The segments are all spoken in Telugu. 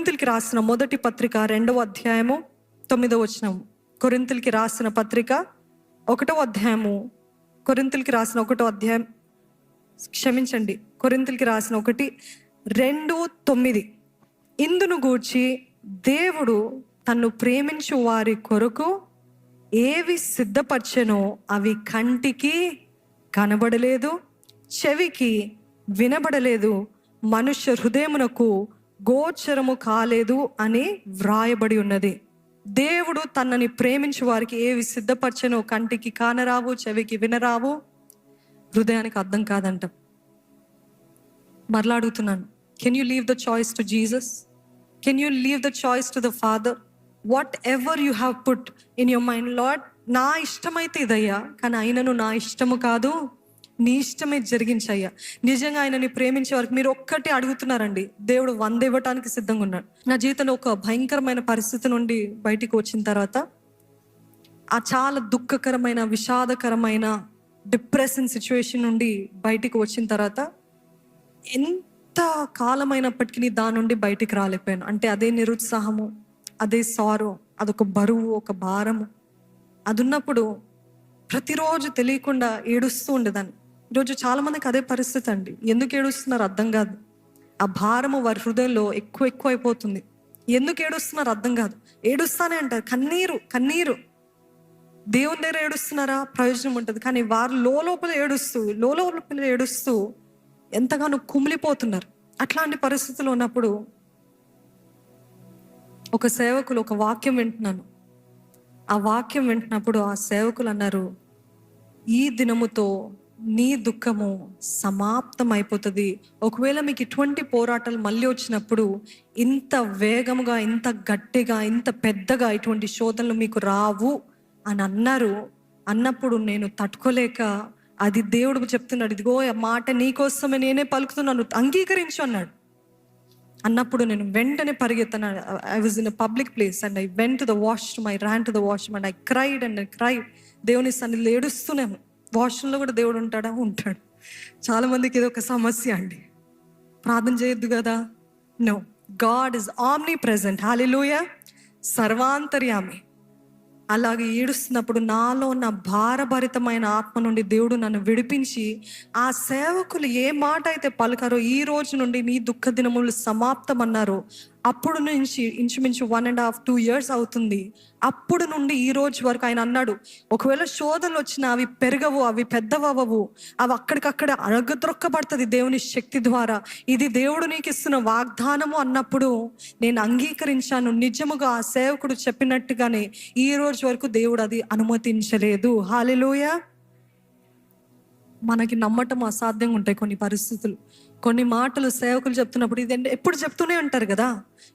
కొరింథీయులకు రాసిన మొదటి పత్రిక 2వ అధ్యాయము 9వ వచనం. కొరింథీయులకు రాసిన పత్రిక 1వ అధ్యాయము, కొరింథీయులకు రాసిన 1వ అధ్యాయం, క్షమించండి, కొరింథీయులకు రాసిన 1:2-9. ఇందును గూర్చి దేవుడు తన్ను ప్రేమించు వారి కొరకు ఏవి సిద్ధపరచెనో అవి కంటికి కనబడలేదు, చెవికి వినబడలేదు, మనుష్య హృదయమునకు గోచరము కాలేదు అని వ్రాయబడి ఉన్నది. దేవుడు తనని ప్రేమించు వారికి ఏవి సిద్ధపరచెనో కంటికి కానరావు, చెవికి వినరావు, హృదయానికి అర్థం కాదంట. మరలా అడుగుతున్నాను, can you leave the choice to Jesus? Can you leave the choice to the father? What ever you have put in your mind, lord నా ఇష్టమైతే ఇదయ్యా, కానీ ఆయనను నా ఇష్టము కాదు నీ ఇష్టమే జరిగించయ్యా. నిజంగా ఆయనని ప్రేమించే వారికి మీరు ఒక్కటి అడుగుతున్నారండి, దేవుడు 100 ఇవ్వటానికి సిద్ధంగా ఉన్నాడు. నా జీవితంలో ఒక భయంకరమైన పరిస్థితి నుండి బయటికి వచ్చిన తర్వాత, ఆ చాలా దుఃఖకరమైన, విషాదకరమైన, డిప్రెషన్ సిచ్యువేషన్ నుండి బయటికి వచ్చిన తర్వాత ఎంత కాలమైనప్పటికీ దాని నుండి బయటికి రాలేకపోయాను. అంటే అదే నిరుత్సాహము, అదే సారో, అదొక బరువు, ఒక భారము. అది ఉన్నప్పుడు ప్రతిరోజు తెలియకుండా ఏడుస్తూ ఉండేదాన్ని. ఈరోజు చాలా మందికి అదే పరిస్థితి అండి. ఎందుకు ఏడుస్తున్నారు అర్థం కాదు. ఆ భారము వారి హృదయంలో ఎక్కువ అయిపోతుంది. ఎందుకు ఏడుస్తున్నారు అర్థం కాదు. ఏడుస్తానే అంటారు, కన్నీరు కన్నీరు. దేవుని దగ్గర ఏడుస్తున్నారా, ప్రయోజనం ఉంటుంది. కానీ వారు లోపల ఏడుస్తూ ఎంతగానో కుమిలిపోతున్నారు. అట్లాంటి పరిస్థితులు ఉన్నప్పుడు ఒక సేవకులు ఒక వాక్యం వింటున్నాను. ఆ వాక్యం వింటున్నప్పుడు ఆ సేవకులు అన్నారు, ఈ దినముతో నీ దుఃఖము సమాప్తం అయిపోతుంది. ఒకవేళ మీకు ఇటువంటి పోరాటాలు మళ్ళీ వచ్చినప్పుడు ఇంత వేగముగా, ఇంత గట్టిగా, ఇంత పెద్దగా ఇటువంటి శోధనలు మీకు రావు అని అన్నారు. అన్నప్పుడు నేను తట్టుకోలేక, అది దేవుడు చెప్తున్నాడు, ఇదిగో ఆ మాట నీకోసమే నేనే పలుకుతున్నాను, అంగీకరించు అన్నాడు. అన్నప్పుడు నేను వెంటనే పరిగెత్తాను. I was in a public place and I went to the washroom. I ran to the washroom and I cried. దేవుని సన్నిధిలో ఏడుస్తూనేమో. వాష్రూమ్లో కూడా దేవుడు ఉంటాడు. చాలా మందికి ఇది ఒక సమస్య అండి. ప్రార్థన చేయొద్దు కదా? No, God is omnipresent. Hallelujah, సర్వాంతర్యామి. అలాగే ఏడుస్తున్నప్పుడు నాలో ఉన్న భారభరితమైన ఆత్మ నుండి దేవుడు నన్ను విడిపించి, ఆ సేవకులు ఏ మాట అయితే పలికారో, ఈ రోజు నుండి నీ దుఃఖ దినములు సమాప్తం అన్నారు, అప్పుడు నుంచి ఇంచుమించు 1.5-2 years అవుతుంది. అప్పుడు నుండి ఈ రోజు వరకు ఆయన అన్నాడు, ఒకవేళ శోధనలు వచ్చినా అవి పెరగవు, అవి పెద్దవవు, అవి అక్కడికక్కడ అడగద్రొక్కబడుతుంది దేవుని శక్తి ద్వారా. ఇది దేవుడు నీకు ఇస్తున్న వాగ్దానము అన్నప్పుడు నేను అంగీకరించాను. నిజముగా ఆ సేవకుడు చెప్పినట్టుగానే ఈ రోజు వరకు దేవుడు అది అనుమతించలేదు. హల్లెలూయా. మనకి నమ్మటం అసాధ్యంగా ఉంటాయి కొన్ని పరిస్థితులు. కొన్ని మాటలు సేవకులు చెప్తున్నప్పుడు ఇది ఎప్పుడు చెప్తూనే అంటారు కదా,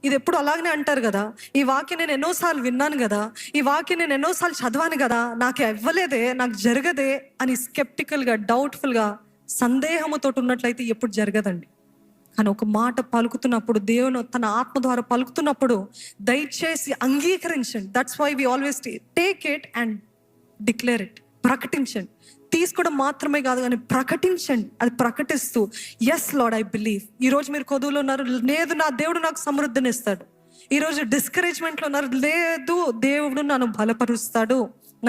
ఇది ఎప్పుడు అలాగనే అంటారు కదా, ఈ వాక్యం నేను ఎన్నోసార్లు విన్నాను కదా, ఈ వాక్యం నేను ఎన్నోసార్లు చదివాను కదా, నాకు ఇవ్వలేదే, నాకు జరగదే అని స్కెప్టికల్గా, డౌట్ఫుల్గా, సందేహముతో ఉన్నట్లయితే ఎప్పుడు జరగదండి. కానీ ఒక మాట పలుకుతున్నప్పుడు, దేవుని తన ఆత్మ ద్వారా పలుకుతున్నప్పుడు దయచేసి అంగీకరించండి. That's why we always take it and declare it. ప్రకటించండి. తీసుకోవడం మాత్రమే కాదు, కానీ ప్రకటించండి. అది ప్రకటిస్తూ, ఎస్ లార్డ్ ఐ బిలీవ్. ఈరోజు మీరు కొదువులో ఉన్నారు, లేదు నా దేవుడు నాకు సమృద్ధిని ఇస్తాడు. ఈరోజు డిస్కరేజ్మెంట్లో ఉన్నారు, లేదు దేవుడు నన్ను బలపరుస్తాడు,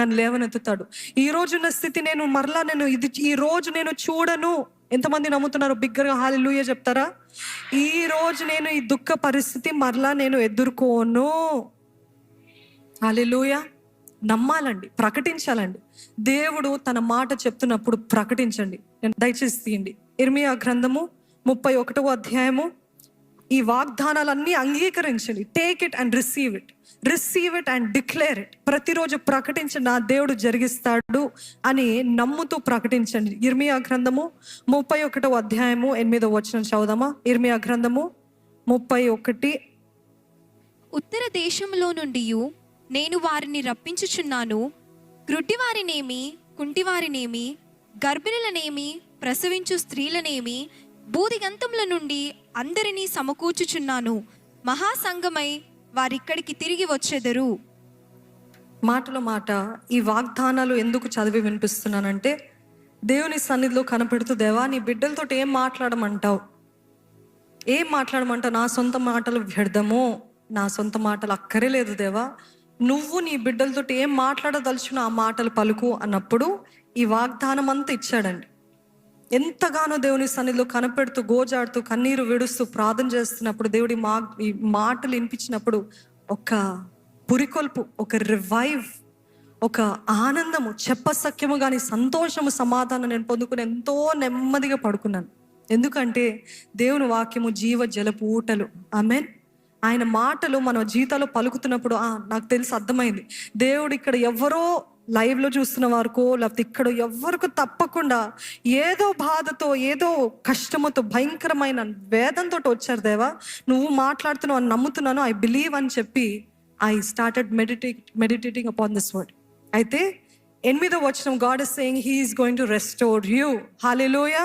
నన్ను లేవనెత్తుతాడు. ఈ రోజు ఉన్న స్థితి నేను ఈ రోజు నేను చూడను. ఎంతమంది నమ్ముతున్నారు? బిగ్గరగా హల్లెలూయా చెప్తారా? ఈ రోజు నేను ఈ దుఃఖ పరిస్థితి మరలా నేను ఎదుర్కోను. హల్లెలూయా. నమ్మాలండి, ప్రకటించాలండి. దేవుడు తన మాట చెప్తున్నప్పుడు ప్రకటించండి. దయచేసి తీయండి ఇర్మియా గ్రంథము 31వ అధ్యాయము. ఈ వాగ్దానాలన్నీ అంగీకరించండి. Take it and receive it and declare it. ప్రతిరోజు ప్రకటించండి, నా దేవుడు జరిగిస్తాడు అని నమ్ముతూ ప్రకటించండి. ఇర్మియా గ్రంథము 31వ అధ్యాయము 8వ వచనం చదువుదామా? ఇర్మియా గ్రంథము 31. ఉత్తర దేశంలో నుండి నేను వారిని రప్పించుచున్నాను. గ్రుడ్డివారినేమి, కుంటివారినేమి, గర్భిణులనేమి, ప్రసవించు స్త్రీలనేమి, బూదిగంతముల నుండి అందరినీ సమకూర్చుచున్నాను. మహాసంగమై వారిక్కడికి తిరిగి వచ్చెదరు. మాటలో మాట ఈ వాగ్దానాలు ఎందుకు చదివి వినిపిస్తున్నానంటే, దేవుని సన్నిధిలో కనపెడుతూ, దేవా నీ బిడ్డలతో ఏం మాట్లాడమంటావు, ఏం మాట్లాడమంటావు? నా సొంత మాటలు వ్యర్థము, నా సొంత మాటలు అక్కరే లేదు దేవా, నువ్వు నీ బిడ్డలతో ఏం మాట్లాడదలుచున్న ఆ మాటలు పలుకు అన్నప్పుడు ఈ వాగ్దానం అంతా ఇచ్చాడండి. ఎంతగానో దేవుని సన్నిధిలో కనపెడుతూ, గోజాడుతూ, కన్నీరు విడుస్తూ ప్రార్థన చేస్తున్నప్పుడు దేవుడి ఈ మాటలు వినిపించినప్పుడు ఒక పురికొల్పు, ఒక రివైవ్, ఒక ఆనందము, చెప్పసఖ్యము కానీ సంతోషము, సమాధానం నేను పొందుకుని ఎంతో నెమ్మదిగా పడుకున్నాను. ఎందుకంటే దేవుని వాక్యము జీవ జలపు ఊటలు. ఆమేన్. ఆయన మాటలు మన జీవితాల్లో పలుకుతున్నప్పుడు నాకు తెలిసి అర్థమైంది, దేవుడు ఇక్కడ ఎవరో లైవ్లో చూస్తున్న వారికో లేకపోతే ఇక్కడ ఎవరికి తప్పకుండా ఏదో బాధతో, ఏదో కష్టముతో, భయంకరమైన వేదంతో వచ్చారు. దేవా నువ్వు మాట్లాడుతున్నావు అని నమ్ముతున్నాను, ఐ బిలీవ్ అని చెప్పి I started meditating upon this word. అయితే 8వ వచనం, God is saying he is going to restore you. Hallelujah.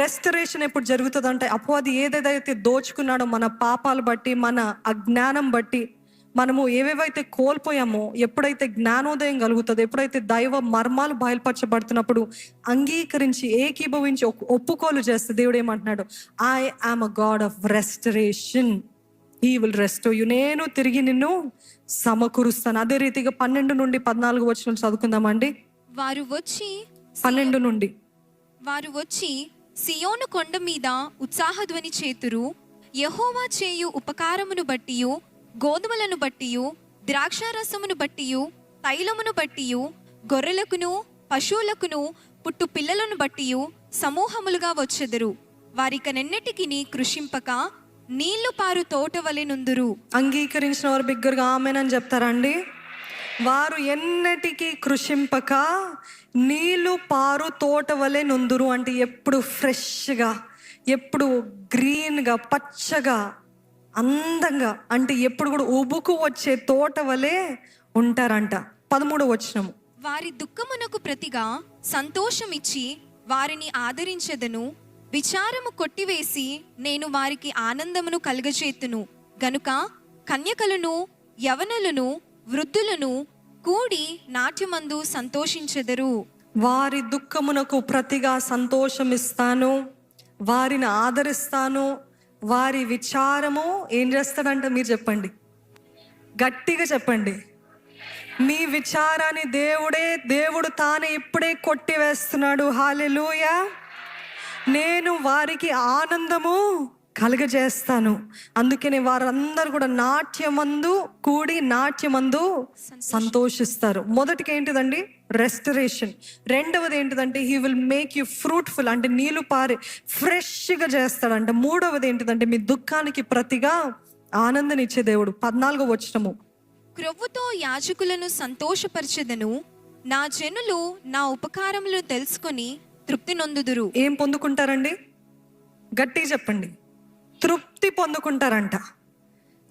Restoration ఎప్పుడు జరుగుతుందంటే, అపవాది ఏదేదైతే దోచుకున్నాడో మన పాపాలు బట్టి, మన అజ్ఞానం బట్టి, మనము ఏవేవైతే కోల్పోయామో, ఎప్పుడైతే జ్ఞానోదయం కలుగుతుందో, ఎప్పుడైతే దైవ మర్మాలు బయలుపరచబడుతున్నప్పుడు అంగీకరించి, ఏకీభవించి, ఒప్పుకోలు చేస్తే దేవుడు ఏమంటున్నాడు? I am a God of restoration, he will restore you. నేను తిరిగి నిన్ను సమకూరుస్తాను. అదే రీతిగా 12 నుండి 14 వచనం చదువుకుందామండి. వారు వచ్చి 12 నుండి, వారు వచ్చి సియోను కొండ మీద ఉత్సాహధ్వని చేతురు. యెహోవా చేయు ఉపకారమును బట్టియు, గోధుమలను బట్టియు, ద్రాక్షారసమును బట్టియు, తైలమును బట్టియు, గొర్రెలకును పశువులకును పుట్టు పిల్లలను బట్టియు సమూహములుగా వచ్చెదరు. వారికనెన్నటికిని కృషింపక నీళ్లు పారు తోట వలె నుందురు. అంగీకరించిన వారు బిగ్గరగా ఆమేనని చెప్తారండి. వారు ఎన్నటికీ కృషింపక నీళ్లు పారు తోట వలె నుందురు అంటే ఎప్పుడు ఫ్రెష్గా, ఎప్పుడు గ్రీన్గా, పచ్చగా, అందంగా, అంటే ఎప్పుడు కూడా ఉబుకు వచ్చే తోట వలె ఉంటారంట. 13వ వచనము, వారి దుఃఖమునకు ప్రతిగా సంతోషమిచ్చి వారిని ఆదరించెదను. విచారము కొట్టివేసి నేను వారికి ఆనందమును కలుగజేతును. గనుక కన్యకలను, యవనులను, వృద్ధులను కూడి నాట్యమందు సంతోషించెదరు. వారి దుఃఖమునకు ప్రతిగా సంతోషమిస్తాను, వారిని ఆదరిస్తాను. వారి విచారము ఏం చేస్తాడంట? మీరు చెప్పండి, గట్టిగా చెప్పండి. మీ విచారాన్ని దేవుడు తానే ఇప్పుడే కొట్టివేస్తున్నాడు. హల్లెలూయా. నేను వారికి ఆనందము కలుగజేస్తాను. అందుకనే వారందరూ కూడా నాట్యమందు కూడి నాట్యమందు సంతోషిస్తారు. మొదటికి ఏంటిదండి? రెస్టరేషన్. రెండవది ఏంటిదంటే he will make you fruitful, అంటే నీళ్లు పారే ఫ్రెష్గా చేస్తాడంట. మూడవది ఏంటిదంటే మీ దుఃఖానికి ప్రతిగా ఆనందనిచ్చే దేవుడు. 14వ వచనము, క్రొవ్వుతో యాజకులను సంతోషపరచెదను. నా జనులు నా ఉపకారములను తెలుసుకొని తృప్తి నొందుదురు. ఏం పొందుకుంటారండి? గట్టిగా చెప్పండి. తృప్తి పొందుకుంటారంట.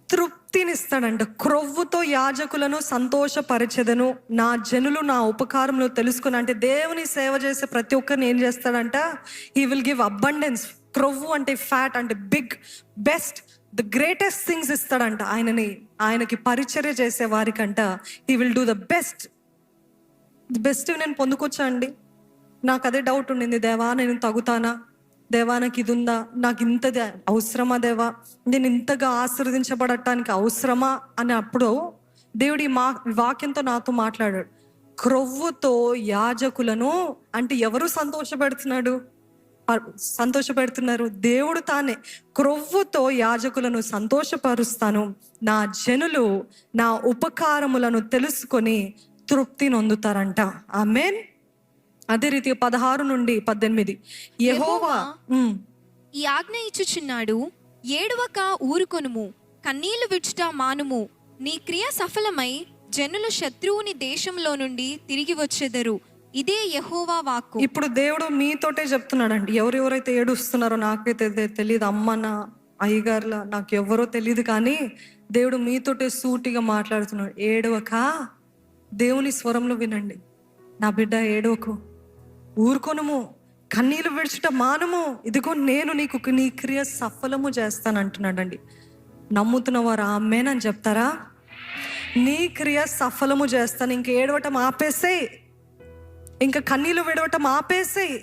తృప్తినిస్తాడంట. క్రొవ్వుతో యాజకులను సంతోషపరచెదను, నా జనులు నా ఉపకారములు తెలుసుకుని, అంటే దేవుని సేవ చేసే ప్రతి ఒక్కరిని ఏం చేస్తాడంట? He will give abundance. క్రొవ్వు అంటే ఫ్యాట్, అంటే big, best, the greatest things ఇస్తాడంట. ఆయనకి పరిచర్య చేసే వారికంట he will do the best. Best నేను పొందుకోవచ్చా అండి? నాకు అదే డౌట్ ఉండింది. దేవా నేను తగుతానా? దేవా నాకు ఇది ఉందా? నాకు ఇంతది అవసరమా? దేవా నేను ఇంతగా ఆశీర్వదించబడటానికి అవసరమా అని అప్పుడు దేవుడి వాక్యంతో నాతో మాట్లాడాడు. క్రొవ్వుతో యాజకులను, అంటే ఎవరు సంతోషపెడుతున్నారు? దేవుడు తానే. క్రొవ్వుతో యాజకులను సంతోషపరుస్తాను, నా జనులు నా ఉపకారములను తెలుసుకొని తృప్తి నొందుతారంట. ఆమేన్. అదే రీతి 16 నుండి 18, యెహోవా ఈ ఆజ్ఞ ఇచ్చుచున్నాడు, ఏడవక ఊరుకొనుము, కన్నీళ్లు విడుచుట మానుము. నీ క్రియ సఫలమై జనులు శత్రువుని దేశంలో నుండి తిరిగి వచ్చెదరు. ఇదే యెహోవా వాక్కు. ఇప్పుడు దేవుడు మీతోటే చెప్తున్నాడండి. ఎవరెవరైతే ఏడుస్తున్నారో నాకైతే తెలియదు, అమ్మనా అయ్యగారులా నాకు ఎవరో తెలియదు, కానీ దేవుడు మీతోటే సూటిగా మాట్లాడుతున్నాడు. ఏడవక, దేవుని స్వరంలో వినండి. నా బిడ్డ ఏడవకు, ఊరుకొనుము, కన్నీళ్ళు విడుచుట మానము. ఇదిగో నేను నీకు నీ క్రియ సఫలము చేస్తాను అంటున్నాడండి. నమ్ముతున్న వారు ఆమేన్ అని చెప్తారా? నీ క్రియ సఫలము చేస్తాను. ఇంక ఏడవటం ఆపేసేయ్, ఇంకా కన్నీళ్ళు విడవటం ఆపేసేయ్.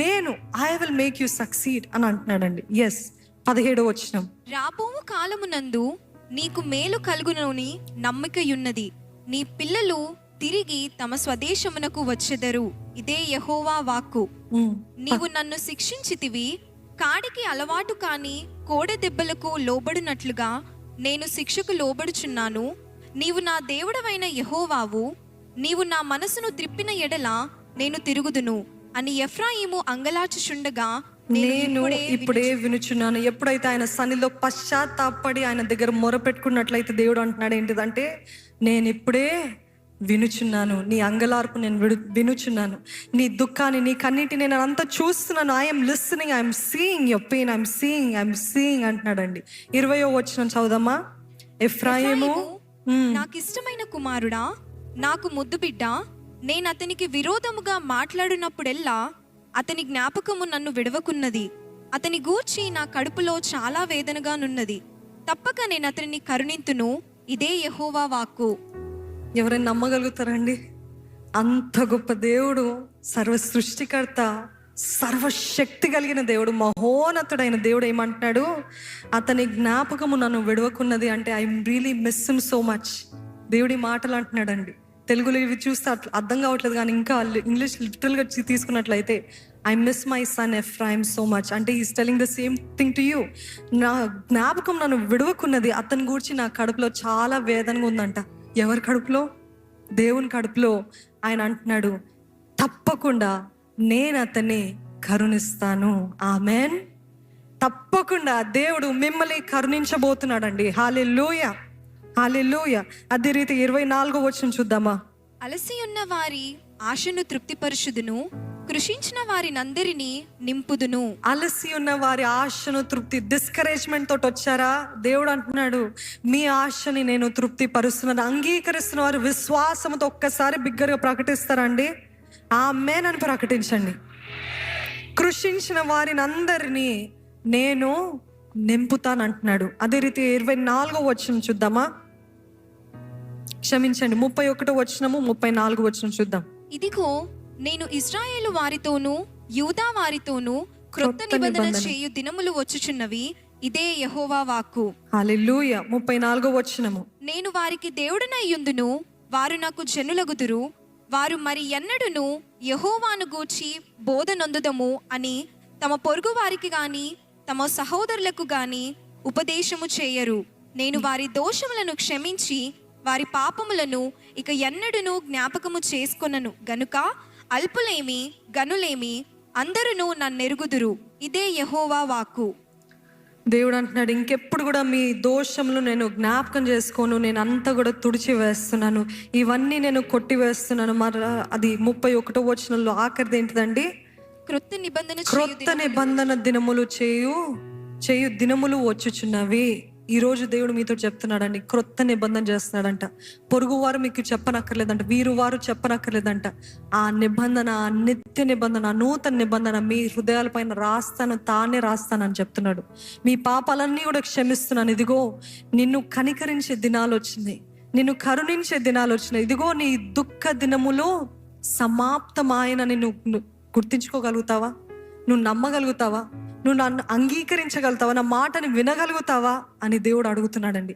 నేను I will make you succeed అని అంటున్నాడండి. ఎస్, 17వ వచనం. రాబోవు కాలమునందు నీకు మేలు కలుగునని నమ్మికయున్నది. నీ పిల్లలు తిరిగి తమ స్వదేశమునకు వచ్చెదరు. ఇదే యెహోవా వాక్కు. నీవు నన్ను శిక్షించితివి, కాడికి అలవాటు కాని కోడె దెబ్బలకు లోబడినట్లుగా నేను శిక్షకు లోబడుచున్నాను. నీవు నా దేవుడవైన యెహోవావు. నీవు నా మనసును త్రిప్పిన ఎడల నేను తిరుగుదును అని ఎఫ్రాయిము అంగలార్చుచుండగా నేను ఇప్పుడే వినుచున్నాను. ఎప్పుడైతే ఆయన సన్నిధిలో పశ్చాత్తాపడి ఆయన దగ్గర మొరపెట్టుకున్నట్లయితే దేవుడు అంటున్నాడు ఏంటిదంటే, నేను ఇప్పుడే వినుచున్నాను, నీ అంగలార్పు నేను వినుచున్నాను, నీ దుఃఖాన్ని, నీ కన్నిటిని నేను అంతా చూస్తున్నాను. I'm listening, I'm seeing your pain, I'm seeing అంటున్నాడండి. 20వ వచనం చదువుదామా. ఎఫ్రాయిము, నాకిష్టమైన కుమారుడా, నాకు ముద్దు బిడ్డ, నేను అతనికి విరోధముగా మాట్లాడినప్పుడెల్లా అతని జ్ఞాపకము నన్ను విడవకున్నది. అతని గూర్చి నా కడుపులో చాలా వేదనగానున్నది. తప్పక నేను అతనిని కరుణింతును. ఇదే యెహోవా వాక్కు. ఎవరైనా నమ్మగలుగుతారండి? అంత గొప్ప దేవుడు, సర్వ సృష్టికర్త, సర్వశక్తి కలిగిన దేవుడు, మహోన్నతుడైన దేవుడు ఏమంటున్నాడు? అతని జ్ఞాపకము నన్ను విడవకున్నది అంటే I really miss him so much. దేవుడి మాటలు అంటున్నాడండి. తెలుగులో ఇవి చూస్తే అట్లా అర్థం కావట్లేదు, కానీ ఇంకా ఇంగ్లీష్ లిటరల్గా తీసుకున్నట్లయితే I miss my son Ephraim so much అంటే is telling the same thing to you. నా జ్ఞాపకం నన్ను విడవకున్నది. అతని గురించి నా కడుపులో చాలా వేదనగా ఉందంట. ఎవరి కడుపులో? దేవుని కడుపులో. ఆయన అంటున్నాడు, తప్పకుండా నేను అతన్ని కరుణిస్తాను. ఆమెన్. తప్పకుండా దేవుడు మిమ్మల్ని కరుణించబోతున్నాడండి. హల్లెలూయా, హల్లెలూయా. అదే రీతి 24వ వచనం చూద్దామా. అలసి ఉన్న వారి ఆశను తృప్తిపరచుదును, కృషించిన వారినందరినీ నింపుదును. అలసి ఉన్న వారి ఆశను డిస్కరేజ్మెంట్ తోటి వచ్చారా? దేవుడు అంటున్నాడు, మీ ఆశని నేను తృప్తి పరుస్తున్నాను. అంగీకరిస్తున్న వారు విశ్వాసంతో ఒక్కసారి బిగ్గరగా ప్రకటిస్తారండి. ఆమేన్ అని ప్రకటించండి. కృషించిన వారిని అందరినీ నేను నింపుతాను అంటున్నాడు. అదే రీతి 24వ వచనం చూద్దామా. క్షమించండి, 31వ వచనము 34వ వచనం చూద్దాం. ఇదిగో నేను ఇశ్రాయేలు వారితోనూ యూదా వారితోనూ క్రొత్త నిబంధన చేయు దినములు వచ్చుచున్నవి. ఇదే యెహోవా వాక్కు. హల్లెలూయా. 34వ వచనము. నేను వారికి దేవుడనయ్యుందును, వారు నాకు జనులగుదురు. వారు మరి ఎన్నడును యెహోవాను గూర్చి బోధనొందుదము అని తమ పొరుగు వారికి గాని తమ సహోదరులకు గాని ఉపదేశము చేయరు. నేను వారి దోషములను క్షమించి వారి పాపములను ఇక ఎన్నడును జ్ఞాపకము చేసుకొనను గనుక అల్పులేమి గనులేమి అందరూ నన్నెరుగుదురు. ఇదే యెహోవా వాక్కు. దేవుడు అంటున్నాడు, ఇంకెప్పుడు కూడా మీ దోషములు నేను జ్ఞాపకం చేసుకోను, నేను అంతా కూడా తుడిచి వేస్తున్నాను, ఇవన్నీ నేను కొట్టి వేస్తున్నాను. మరి అది 31వ వచనంలో ఆఖరిది ఏంటిదండి? క్రొత్త నిబంధన దినములు చేయు దినములు వచ్చుచున్నవి. ఈరోజు దేవుడు మీతో చెప్తున్నాడండి, క్రొత్త నిబంధన చేస్తున్నాడంట. పొరుగువారు మీకు చెప్పనక్కర్లేదంట, వీరు వారు చెప్పనక్కర్లేదంట. ఆ నిబంధన, ఆ నిత్య నిబంధన, నూతన నిబంధన మీ హృదయాలపైన రాస్తాను, తానే రాస్తానని చెప్తున్నాడు. మీ పాపాలన్నీ కూడా క్షమిస్తున్నాను. ఇదిగో నిన్ను కనికరించే దినాలు వచ్చినాయి, నిన్ను కరుణించే దినాలు వచ్చినాయి. ఇదిగో నీ దుఃఖ దినములు సమాప్తమాయనని నువ్వు గుర్తించుకోగలుగుతావా? నువ్వు నమ్మగలుగుతావా? నువ్వు నన్ను అంగీకరించగలుగుతావా? నా మాటని వినగలుగుతావా అని దేవుడు అడుగుతున్నాడండి.